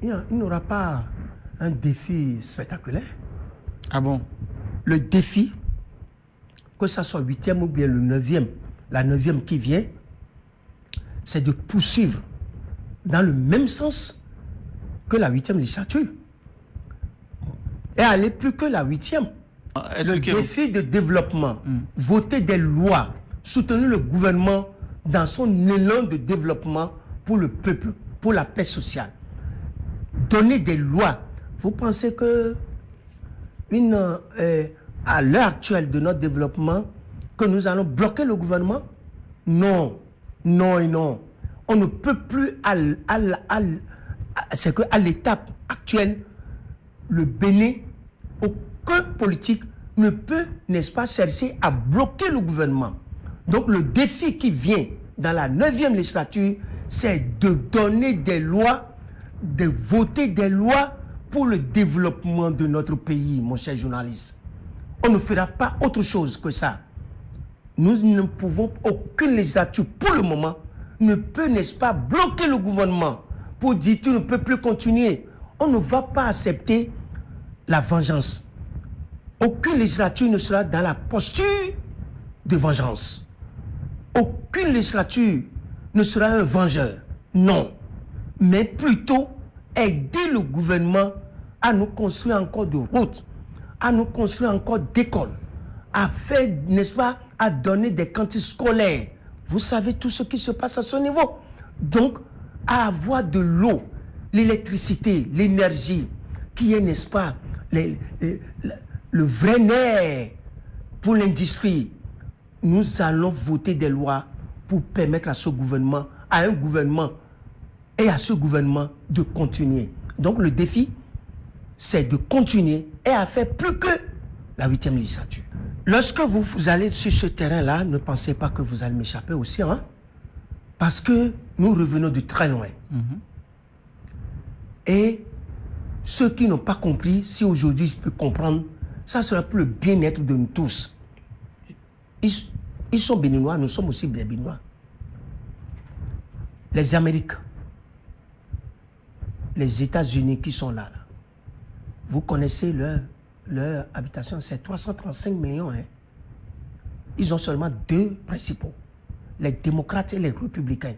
il n'y aura pas un défi spectaculaire. Ah bon? Le défi, que ce soit 8e ou bien le 9e, la 9e qui vient, c'est de poursuivre dans le même sens que la 8e législature. Et aller plus que la 8e. Le défi de développement, voter des lois, soutenir le gouvernement dans son élan de développement pour le peuple, pour la paix sociale. Donner des lois. Vous pensez que à l'heure actuelle de notre développement, que nous allons bloquer le gouvernement? Non, non et non. On ne peut plus, c'est qu'à l'étape actuelle, le Bénin, aucun politique ne peut, n'est-ce pas, chercher à bloquer le gouvernement. Donc le défi qui vient dans la 9e législature, c'est de donner des lois, de voter des lois pour le développement de notre pays, mon cher journaliste. On ne fera pas autre chose que ça. Nous ne pouvons, aucune législature pour le moment ne peut, n'est-ce pas, bloquer le gouvernement pour dire tu ne peux plus continuer. On ne va pas accepter la vengeance. Aucune législature ne sera dans la posture de vengeance. Aucune législature ne sera un vengeur. Non. Mais plutôt aider le gouvernement à nous construire encore de routes, à nous construire encore d'écoles, à faire, n'est-ce pas, à donner des cantines scolaires. Vous savez tout ce qui se passe à ce niveau. Donc, à avoir de l'eau, l'électricité, l'énergie, qui est, n'est-ce pas, le vrai nerf pour l'industrie. Nous allons voter des lois pour permettre à ce gouvernement, à un gouvernement et à ce gouvernement de continuer. Donc le défi, c'est de continuer et à faire plus que la 8e législature. Lorsque vous allez sur ce terrain-là, ne pensez pas que vous allez m'échapper aussi, hein? Parce que nous revenons de très loin. Et ceux qui n'ont pas compris, si aujourd'hui ils peuvent comprendre, ça sera pour le bien-être de nous tous. Ils sont béninois, nous sommes aussi des béninois. Les Amériques, les États-Unis qui sont là, vous connaissez leur habitation, c'est 335 millions. Hein. Ils ont seulement deux principaux, les démocrates et les républicains.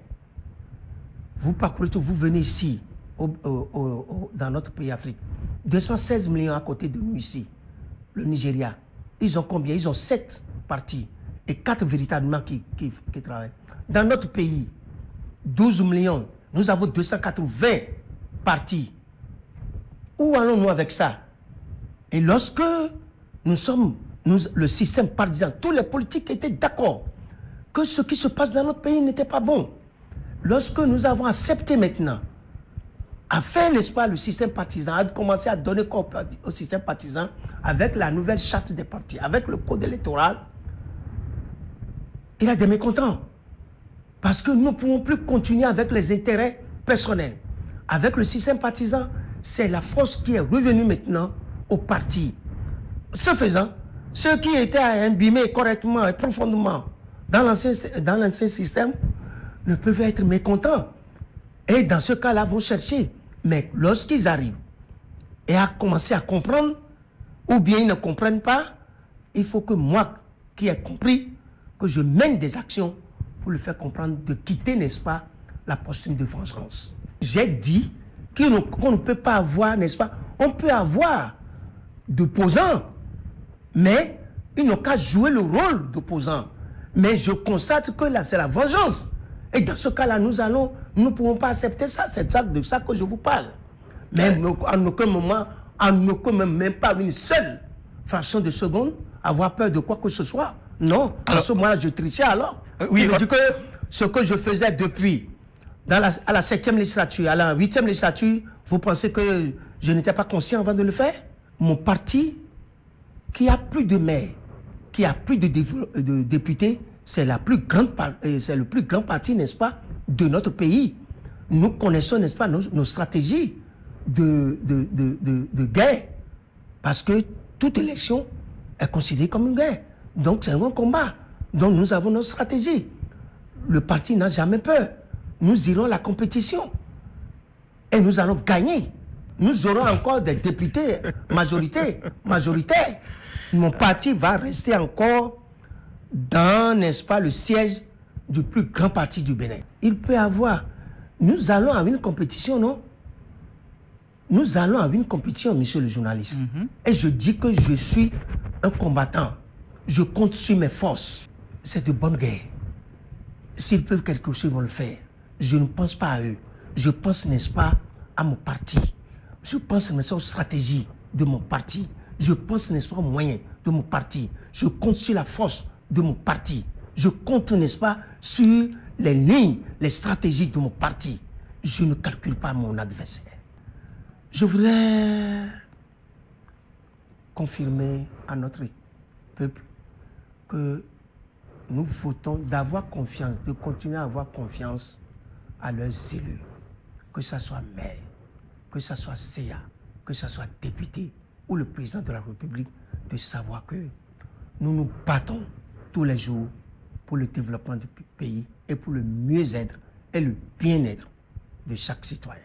Vous parcourez tout, vous venez ici, dans notre pays Afrique. 216 millions à côté de nous ici, le Nigeria. Ils ont combien? Ils ont 7 partis et 4 véritablement qui travaillent. Dans notre pays, 12 millions, nous avons 280 partis. Où allons-nous avec ça? Et lorsque le système partisan, tous les politiques étaient d'accord que ce qui se passe dans notre pays n'était pas bon. Lorsque nous avons accepté maintenant à faire, n'est-ce pas, le système partisan, à commencer à donner corps au système partisan avec la nouvelle charte des partis, avec le code électoral, il y a des mécontents. Parce que nous ne pouvons plus continuer avec les intérêts personnels. Avec le système partisan, c'est la force qui est revenue maintenant au parti. Ce faisant, ceux qui étaient imbibés correctement et profondément dans l'ancien système ne peuvent être mécontents. Et dans ce cas-là, vont chercher. Mais lorsqu'ils arrivent et à commencer à comprendre, ou bien ils ne comprennent pas, il faut que moi, qui ai compris, que je mène des actions pour le faire comprendre, de quitter, n'est-ce pas, la posture de vengeance. J'ai dit qu'on ne peut pas avoir, n'est-ce pas, on peut avoir d'opposants, mais ils n'ont qu'à jouer le rôle d'opposants. Mais je constate que là, c'est la vengeance. Et dans ce cas-là, nous ne pouvons pas accepter ça. C'est de ça que je vous parle. Mais en aucun moment, même pas une seule fraction de seconde, avoir peur de quoi que ce soit. Non, à ce moment-là, je trichais alors. Oui, je dis que ce que je faisais depuis, à la 7e législature, à la 8e législature, vous pensez que je n'étais pas conscient avant de le faire? Mon parti, qui a plus de maires, qui a plus de députés, c'est le plus grand parti, n'est-ce pas, de notre pays. Nous connaissons, n'est-ce pas, nos stratégies de guerre. Parce que toute élection est considérée comme une guerre. Donc c'est un grand combat. Donc nous avons notre stratégie. Le parti n'a jamais peur. Nous irons à la compétition. Et nous allons gagner. nous aurons encore des députés majoritaires. Mon parti va rester encore dans, n'est-ce pas, le siège du plus grand parti du Bénin. Il peut y avoir... Nous allons à une compétition, non? Nous allons à une compétition, monsieur le journaliste. Et je dis que je suis un combattant. Je compte sur mes forces. C'est de bonne guerre. S'ils peuvent quelque chose, ils vont le faire. Je ne pense pas à eux. Je pense, n'est-ce pas, à mon parti. Je pense, n'est-ce pas, aux stratégies de mon parti. Je pense, n'est-ce pas, aux moyens de mon parti. Je compte sur la force de mon parti. Je compte, n'est-ce pas, sur les lignes, les stratégies de mon parti. Je ne calcule pas mon adversaire. Je voudrais confirmer à notre peuple que nous votons d'avoir confiance, de continuer à avoir confiance à leurs élus. Que ce soit maire, que ce soit CA, que ce soit député ou le président de la République, de savoir que nous nous battons tous les jours pour le développement du pays et pour le mieux-être et le bien-être de chaque citoyen.